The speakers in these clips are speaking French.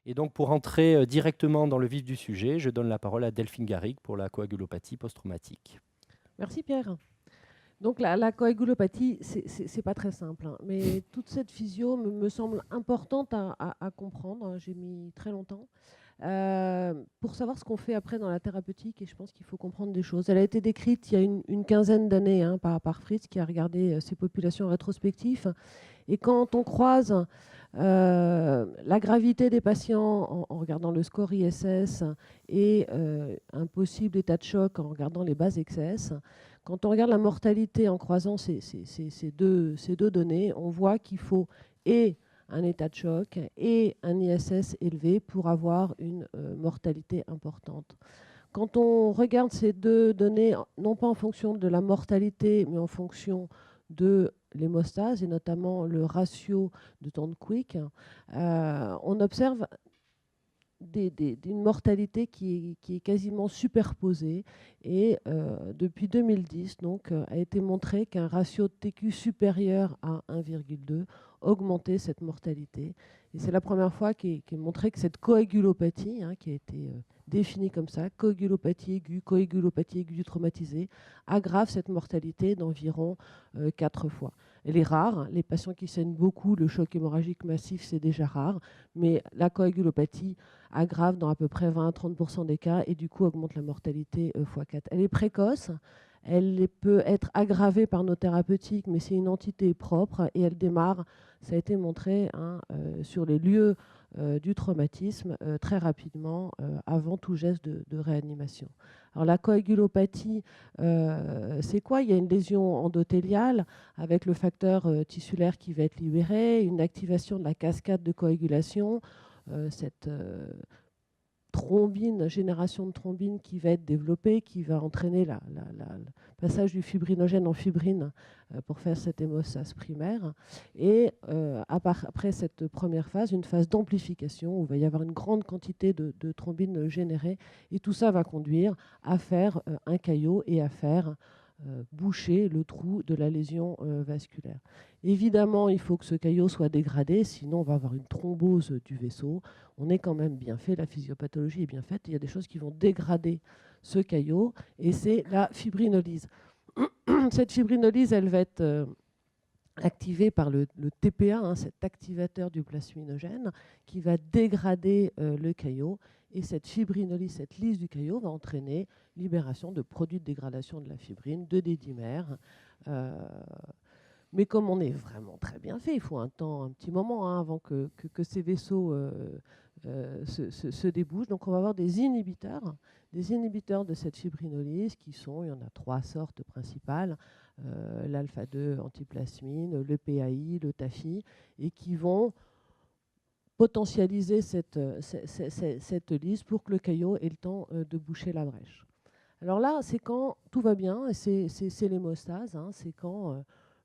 Et donc, pour entrer directement dans le vif du sujet, je donne la parole à Delphine Garrigue pour la coagulopathie post-traumatique. Merci Pierre. Donc la coagulopathie, c'est pas très simple, hein, mais toute cette physio me semble importante à comprendre, hein. J'ai mis très longtemps pour savoir ce qu'on fait après dans la thérapeutique, et je pense qu'il faut comprendre des choses. Elle a été décrite il y a une quinzaine d'années, hein, par Fritz, qui a regardé ces populations rétrospectives. Et quand on croise la gravité des patients en regardant le score ISS et un possible état de choc en regardant les bases XS, quand on regarde la mortalité en croisant ces deux données, on voit qu'il faut et un état de choc et un ISS élevé pour avoir une mortalité importante. Quand on regarde ces deux données, non pas en fonction de la mortalité, mais en fonction de l'hémostase et notamment le ratio de temps de quick, on observe une mortalité qui est quasiment superposée. Et depuis 2010, donc, a été montré qu'un ratio de TQ supérieur à 1,2 augmentait cette mortalité. Et c'est la première fois qu'est montré que cette coagulopathie, hein, qui a été définie comme ça, coagulopathie aiguë du traumatisé, aggrave cette mortalité d'environ 4 fois. Elle est rare, les patients qui saignent beaucoup, le choc hémorragique massif, c'est déjà rare, mais la coagulopathie aggrave dans à peu près 20 à 30% des cas et du coup augmente la mortalité x4. Elle est précoce, elle peut être aggravée par nos thérapeutiques, mais c'est une entité propre et elle démarre, ça a été montré, hein, sur les lieux du traumatisme très rapidement avant tout geste de réanimation. Alors la coagulopathie, c'est quoi? Il y a une lésion endothéliale avec le facteur tissulaire qui va être libéré, une activation de la cascade de coagulation, cette thrombine, génération de thrombine qui va être développée, qui va entraîner le passage du fibrinogène en fibrine pour faire cette hémostase primaire. Et après cette première phase, une phase d'amplification où il va y avoir une grande quantité de thrombine générée. Et tout ça va conduire à faire un caillot et à faire boucher le trou de la lésion vasculaire. Évidemment, il faut que ce caillot soit dégradé, sinon on va avoir une thrombose du vaisseau. On est quand même bien fait, la physiopathologie est bien faite, il y a des choses qui vont dégrader ce caillot, et c'est la fibrinolyse. Cette fibrinolyse, elle va être activée par le TPA, hein, cet activateur du plasminogène, qui va dégrader le caillot. Et cette fibrinolyse, cette lyse du caillot, va entraîner libération de produits de dégradation de la fibrine, de dédimères. Mais comme on est vraiment très bien fait, il faut un petit moment, hein, avant que ces vaisseaux se débouchent. Donc on va avoir des inhibiteurs de cette fibrinolyse qui sont, il y en a 3 sortes principales, l'alpha-2 antiplasmine, le PAI, le TAFI, et qui vont potentialiser cette lyse pour que le caillot ait le temps de boucher la brèche. Alors là, c'est quand tout va bien, c'est l'hémostase, hein, c'est quand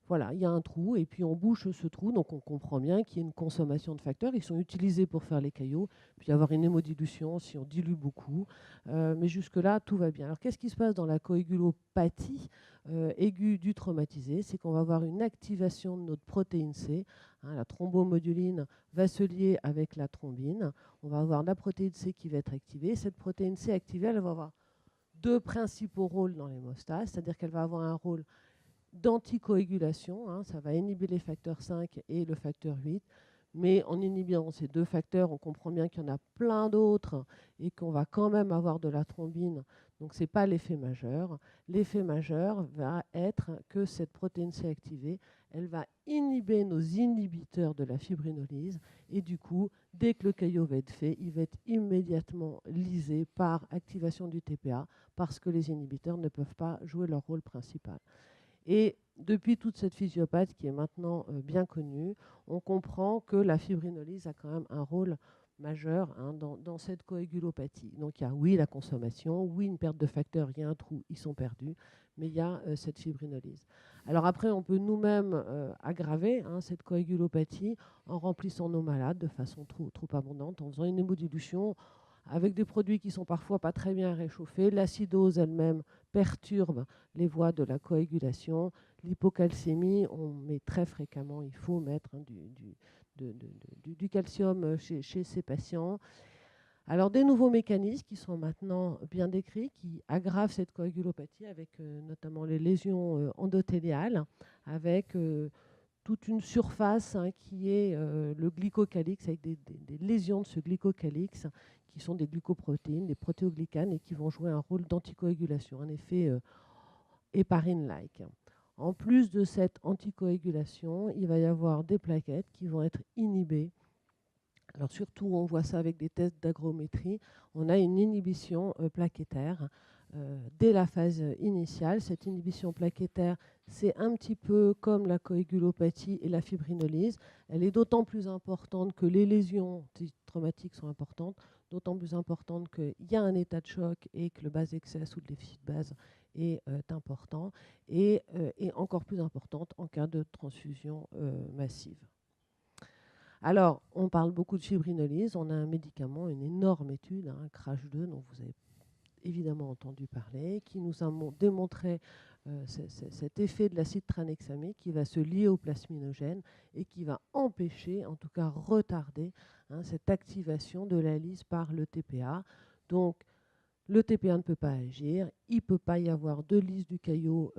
voilà, il y a un trou et puis on bouche ce trou, donc on comprend bien qu'il y a une consommation de facteurs. Ils sont utilisés pour faire les caillots, puis avoir une hémodilution si on dilue beaucoup. Mais jusque-là, tout va bien. Alors qu'est-ce qui se passe dans la coagulopathie aiguë du traumatisé? C'est qu'on va avoir une activation de notre protéine C. Hein, la thrombomoduline va se lier avec la thrombine. On va avoir la protéine C qui va être activée. Cette protéine C activée, elle va avoir 2 principaux rôles dans l'hémostase, c'est-à-dire qu'elle va avoir un rôle d'anticoagulation, hein, ça va inhiber les facteurs 5 et le facteur 8, mais en inhibant ces 2 facteurs, on comprend bien qu'il y en a plein d'autres et qu'on va quand même avoir de la thrombine, donc ce n'est pas l'effet majeur. L'effet majeur va être que cette protéine C activée, elle va inhiber nos inhibiteurs de la fibrinolyse, et du coup, dès que le caillot va être fait, il va être immédiatement lysé par activation du TPA, parce que les inhibiteurs ne peuvent pas jouer leur rôle principal. Et depuis toute cette physiopathe qui est maintenant bien connue, on comprend que la fibrinolyse a quand même un rôle majeur, hein, dans cette coagulopathie. Donc il y a, oui, la consommation, oui, une perte de facteurs, il y a un trou, ils sont perdus, mais il y a cette fibrinolyse. Alors après, on peut nous-mêmes aggraver, hein, cette coagulopathie en remplissant nos malades de façon trop abondante, en faisant une hémodilution avec des produits qui sont parfois pas très bien réchauffés. L'acidose elle-même perturbe les voies de la coagulation. L'hypocalcémie, on met très fréquemment, il faut mettre, hein, du calcium chez ces patients. Alors, des nouveaux mécanismes qui sont maintenant bien décrits, qui aggravent cette coagulopathie avec notamment les lésions endothéliales, avec toute une surface qui est le glycocalix, avec des lésions de ce glycocalix, qui sont des glycoprotéines, des protéoglycanes, et qui vont jouer un rôle d'anticoagulation, un effet héparine-like. En plus de cette anticoagulation, il va y avoir des plaquettes qui vont être inhibées. Alors surtout, on voit ça avec des tests d'agrométrie. On a une inhibition plaquettaire dès la phase initiale. Cette inhibition plaquettaire, c'est un petit peu comme la coagulopathie et la fibrinolyse. Elle est d'autant plus importante que les lésions traumatiques sont importantes, d'autant plus importante qu'il y a un état de choc et que le base excès ou le déficit de base est important, et encore plus importante en cas de transfusion massive. Alors, on parle beaucoup de fibrinolyse. On a un médicament, une énorme étude, CRASH2, dont vous avez évidemment entendu parler, qui nous a démontré cet effet de l'acide tranexamique qui va se lier au plasminogène et qui va empêcher, en tout cas retarder, cette activation de la lyse par le TPA. Donc, le TPA ne peut pas agir, il ne peut pas y avoir de lyse du caillot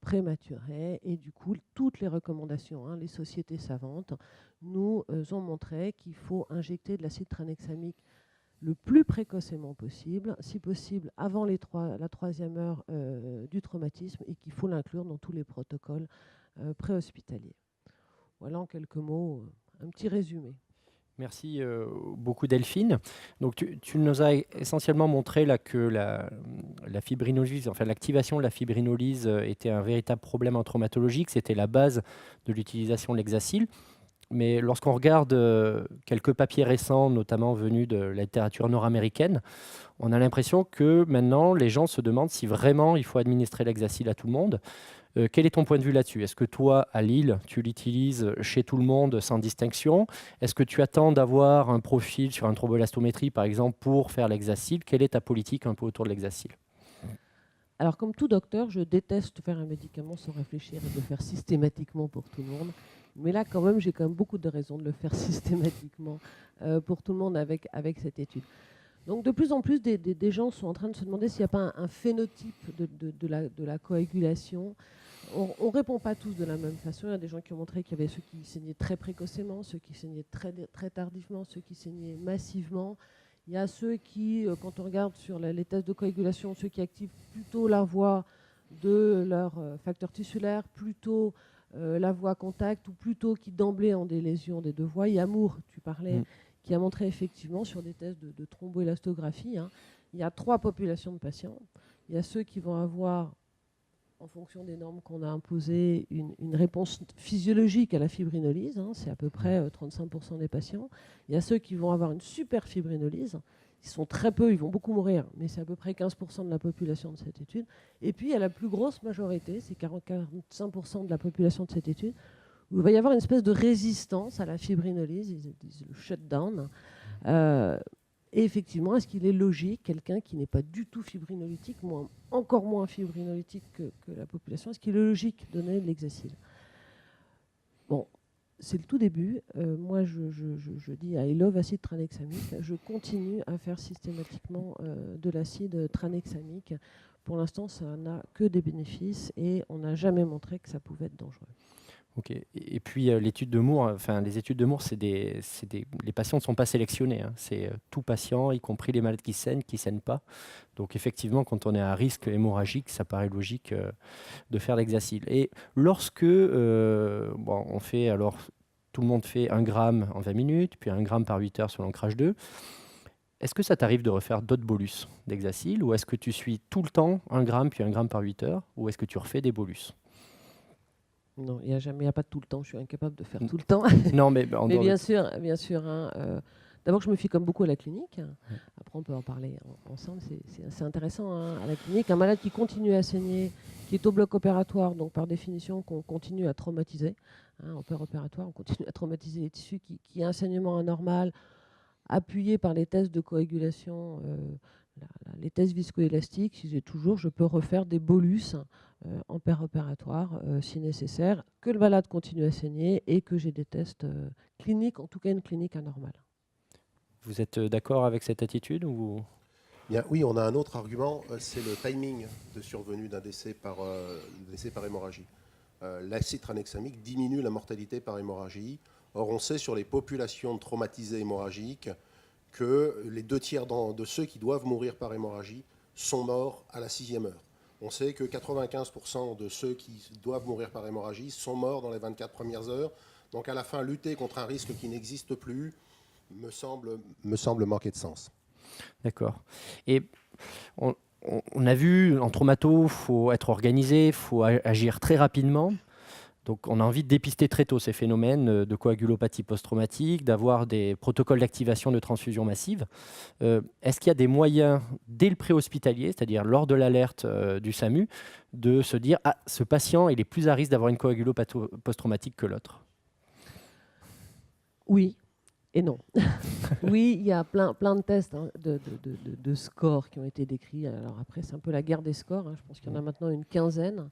prématurée, et du coup, toutes les recommandations, les sociétés savantes, nous ont montré qu'il faut injecter de l'acide tranexamique le plus précocement possible, si possible avant la 3e heure du traumatisme, et qu'il faut l'inclure dans tous les protocoles préhospitaliers. Voilà en quelques mots, un petit résumé. Merci beaucoup Delphine. Donc tu nous as essentiellement montré là, que la fibrinolyse, enfin l'activation de la fibrinolyse était un véritable problème en traumatologie, que c'était la base de l'utilisation de l'hexacil. Mais lorsqu'on regarde quelques papiers récents, notamment venus de la littérature nord-américaine, on a l'impression que maintenant les gens se demandent si vraiment il faut administrer l'hexacil à tout le monde. Quel est ton point de vue là-dessus? Est-ce que toi, à Lille, tu l'utilises chez tout le monde sans distinction? Est-ce que tu attends d'avoir un profil sur un thromboelastométrie, par exemple, pour faire l'hexacil? Quelle est ta politique un peu autour de l'hexacil? Alors, comme tout docteur, je déteste faire un médicament sans réfléchir et de le faire systématiquement pour tout le monde. Mais là, quand même, j'ai quand même beaucoup de raisons de le faire systématiquement pour tout le monde avec cette étude. Donc, de plus en plus, des gens sont en train de se demander s'il n'y a pas un phénotype de la coagulation. On ne répond pas tous de la même façon. Il y a des gens qui ont montré qu'il y avait ceux qui saignaient très précocement, ceux qui saignaient très tardivement, ceux qui saignaient massivement. Il y a ceux qui, quand on regarde sur les tests de coagulation, ceux qui activent plutôt la voie de leur facteur tissulaire, plutôt la voie contact, ou plutôt qui d'emblée ont des lésions des deux voies. Il y a Moore, tu parlais, qui a montré effectivement sur des tests de thromboélastographie, il y a 3 populations de patients. Il y a ceux qui vont avoir, en fonction des normes qu'on a imposées, une réponse physiologique à la fibrinolyse, c'est à peu près 35% des patients. Il y a ceux qui vont avoir une super fibrinolyse, ils sont très peu, ils vont beaucoup mourir, mais c'est à peu près 15% de la population de cette étude. Et puis il y a la plus grosse majorité, c'est 45% de la population de cette étude, où il va y avoir une espèce de résistance à la fibrinolyse, ils disent le shutdown. Et effectivement, est-ce qu'il est logique, quelqu'un qui n'est pas du tout fibrinolytique, encore moins fibrinolytique que la population, est-ce qu'il est logique de donner de l'hexacil? Bon, c'est le tout début. Moi, je dis I love acide tranexamique. Je continue à faire systématiquement de l'acide tranexamique. Pour l'instant, ça n'a que des bénéfices et on n'a jamais montré que ça pouvait être dangereux. Ok. Et puis l'étude de Moore, les études de Moore, les patients ne sont pas sélectionnés. C'est tout patient, y compris les malades qui saignent pas. Donc effectivement, quand on est à risque hémorragique, ça paraît logique de faire l'hexacil. Et lorsque on fait, alors tout le monde fait 1 gramme en 20 minutes, puis 1 gramme par 8 heures selon CRASH2. Est-ce que ça t'arrive de refaire d'autres bolus d'hexacil, ou est-ce que tu suis tout le temps 1 gramme puis 1 gramme par 8 heures, ou est-ce que tu refais des bolus? Non, il n'y a pas de tout le temps. Je suis incapable de faire tout le temps. Non, mais mais bien sûr. D'abord, je me fie comme beaucoup à la clinique. Après, on peut en parler ensemble. C'est assez intéressant à la clinique. Un malade qui continue à saigner, qui est au bloc opératoire, donc par définition, qu'on continue à traumatiser. En opératoire, on continue à traumatiser les tissus, qui a un saignement anormal, appuyé par les tests de coagulation, les tests viscoélastiques. Je peux refaire des bolus en péropératoire si nécessaire, que le malade continue à saigner et que j'ai des tests cliniques, en tout cas une clinique anormale. Vous êtes d'accord avec cette attitude ou... Bien, oui, on a un autre argument, c'est le timing de survenue d'un décès par hémorragie. L'acide tranexamique diminue la mortalité par hémorragie. Or, on sait sur les populations traumatisées hémorragiques que les 2/3 de ceux qui doivent mourir par hémorragie sont morts à la 6e heure. On sait que 95% de ceux qui doivent mourir par hémorragie sont morts dans les 24 premières heures. Donc à la fin, lutter contre un risque qui n'existe plus me semble manquer de sens. D'accord. Et on a vu, en traumato, il faut être organisé, il faut agir très rapidement. Donc on a envie de dépister très tôt ces phénomènes de coagulopathie post-traumatique, d'avoir des protocoles d'activation de transfusion massive. Est-ce qu'il y a des moyens, dès le préhospitalier, c'est-à-dire lors de l'alerte du SAMU, de se dire « Ah, ce patient, il est plus à risque d'avoir une coagulopathie post-traumatique que l'autre » ? Oui et non. Oui, il y a plein de tests de scores qui ont été décrits. Alors après, c'est un peu la guerre des scores. Je pense qu'il y en a maintenant une quinzaine.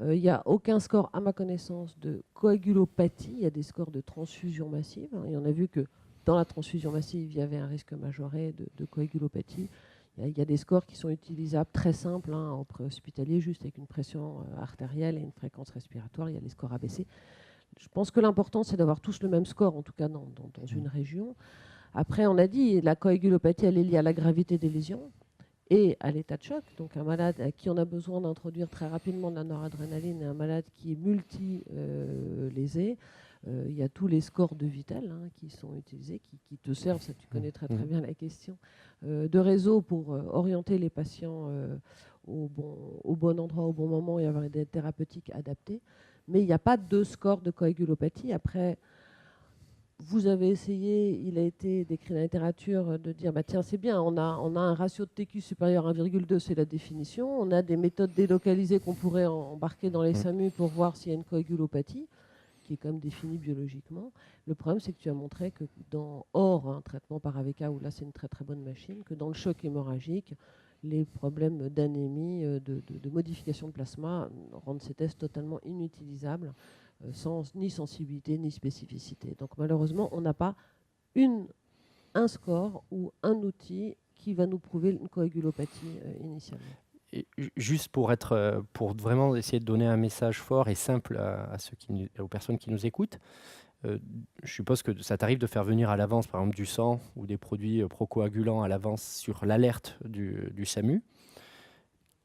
Il n'y a aucun score, à ma connaissance, de coagulopathie. Il y a des scores de transfusion massive. Et on a vu que dans la transfusion massive, il y avait un risque majoré de coagulopathie. Il y a des scores qui sont utilisables très simples en préhospitalier, juste avec une pression artérielle et une fréquence respiratoire. Il y a les scores ABC. Je pense que l'important, c'est d'avoir tous le même score, en tout cas dans une région. Après, on a dit, la coagulopathie, elle est liée à la gravité des lésions et à l'état de choc. Donc un malade à qui on a besoin d'introduire très rapidement de la noradrénaline et un malade qui est multi-lésé, il y a tous les scores de Vittel qui sont utilisés, qui te servent, ça tu connais très bien la question, de réseau pour orienter les patients au bon endroit, au bon moment et avoir des thérapeutiques adaptées. Mais il n'y a pas de score de coagulopathie. Après, vous avez essayé, il a été décrit dans la littérature, de dire tiens, c'est bien, on a un ratio de TQ supérieur à 1,2, c'est la définition. On a des méthodes délocalisées qu'on pourrait embarquer dans les SAMU pour voir s'il y a une coagulopathie, qui est quand même définie biologiquement. Le problème, c'est que tu as montré que hors un traitement par AVK, où là c'est une très très bonne machine, que dans le choc hémorragique, les problèmes d'anémie, de modification de plasma rendent ces tests totalement inutilisables, sans ni sensibilité ni spécificité. Donc malheureusement, on n'a pas un score ou un outil qui va nous prouver une coagulopathie initialement. Et juste pour vraiment essayer de donner un message fort et simple aux personnes qui nous écoutent, je suppose que ça t'arrive de faire venir à l'avance, par exemple, du sang ou des produits procoagulants à l'avance sur l'alerte du SAMU.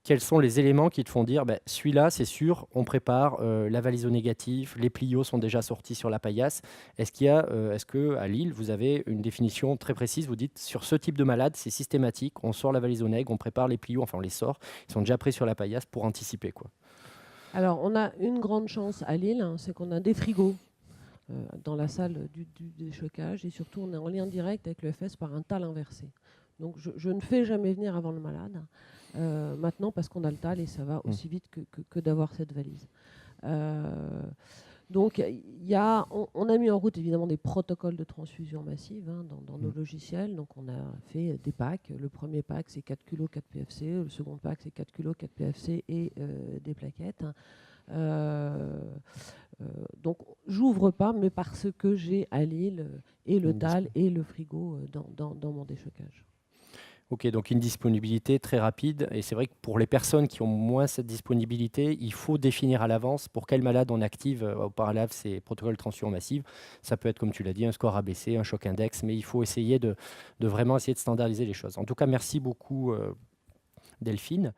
Quels sont les éléments qui te font dire celui-là, c'est sûr, on prépare la valise au négatif, les plios sont déjà sortis sur la paillasse. Est-ce qu'à Lille, vous avez une définition très précise? Vous dites sur ce type de malade, c'est systématique, on sort la valise au nègre, on prépare les plios, enfin on les sort, ils sont déjà prêts sur la paillasse pour anticiper, quoi. Alors, on a une grande chance à Lille, c'est qu'on a des frigos dans la salle du déchocage et surtout on est en lien direct avec le FS par un TAL inversé. Donc je ne fais jamais venir avant le malade maintenant parce qu'on a le TAL et ça va aussi vite que d'avoir cette valise. Donc on a mis en route évidemment des protocoles de transfusion massive dans nos logiciels. Donc on a fait des packs. Le premier pack c'est 4 kg 4 PFC, le second pack c'est 4 kg 4 PFC et des plaquettes. Donc j'ouvre pas, mais parce que j'ai à Lille et le TAL et le frigo dans mon déchocage. Ok, donc une disponibilité très rapide. Et c'est vrai que pour les personnes qui ont moins cette disponibilité, il faut définir à l'avance pour quel malade on active au parallèle ces protocoles de transfusion massive. Ça peut être, comme tu l'as dit, un score ABC, un choc index, mais il faut essayer de vraiment essayer de standardiser les choses. En tout cas, merci beaucoup Delphine.